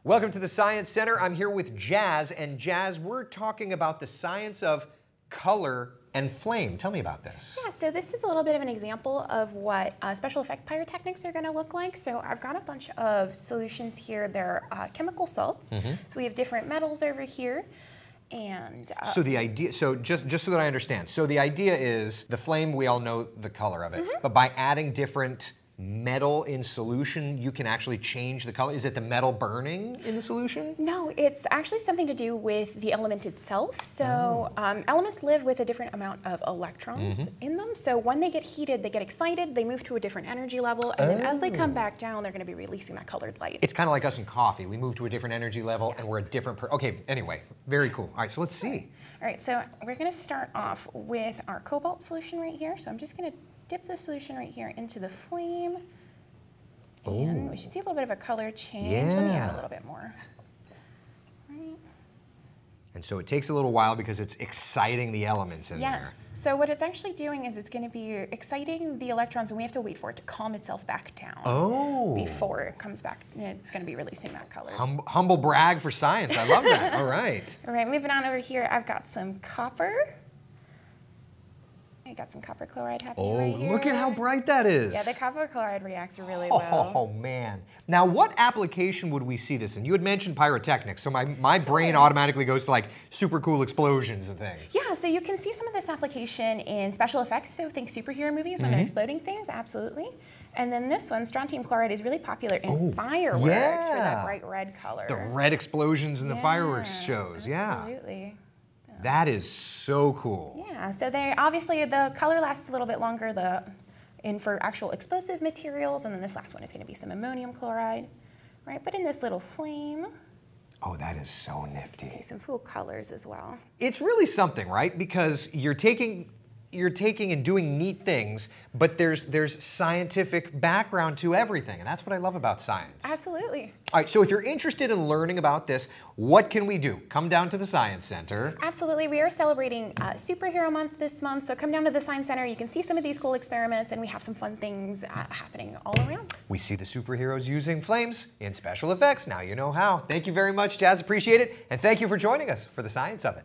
Welcome to the Science Center. I'm here with Jazz, and Jazz, we're talking about the science of color and flame. Tell me about this. Yeah, so this is a little bit of an example of what special effect pyrotechnics are going to look like. So I've got a bunch of solutions here. They're chemical salts. So we have different metals over here. And so the idea, just so that I understand, so the idea is the flame, we all know the color of it, but by adding different metal in solution, you can actually change the color. Is it the metal burning in the solution? No, it's actually something to do with the element itself. So elements live with a different amount of electrons in them. So when they get heated, they get excited, they move to a different energy level, and then as they come back down, they're going to be releasing that colored light. It's kind of like us in coffee. We move to a different energy level, and we're a different okay, anyway, very cool. All right, so let's see. All right, so we're going to start off with our cobalt solution right here. So I'm just going to dip the solution right here into the flame. And we should see a little bit of a color change. Let me add a little bit more. Right. And so it takes a little while because it's exciting the elements in there. Yes. So what it's actually doing is it's going to be exciting the electrons, and we have to wait for it to calm itself back down before it comes back. It's going to be releasing that color. Humble brag for science. I love that. All right. All right, moving on over here, I've got some copper. I got some copper chloride happening right here. Look at how bright that is. Yeah, the copper chloride reacts really well. Oh, man. Now, what application would we see this in? You had mentioned pyrotechnics, so my brain automatically goes to like super cool explosions and things. Yeah, so you can see some of this application in special effects, so think superhero movies when they're exploding things, absolutely. And then this one, strontium chloride, is really popular in fireworks for that bright red color. The red explosions in the fireworks shows, absolutely. That is so cool. Yeah, so they obviously the color lasts a little bit longer for actual explosive materials, and then this last one is going to be some ammonium chloride, right? But in this little flame. Oh, that is so nifty. See some cool colors as well. It's really something, right? Because you're taking and doing neat things, but there's scientific background to everything, and that's what I love about science. Absolutely. All right, so if you're interested in learning about this, what can we do? Come down to the Science Center. Absolutely. We are celebrating Superhero Month this month, so come down to the Science Center. You can see some of these cool experiments, and we have some fun things happening all around. We see the superheroes using flames in special effects. Now you know how. Thank you very much, Jazz. Appreciate it, and thank you for joining us for the science of it.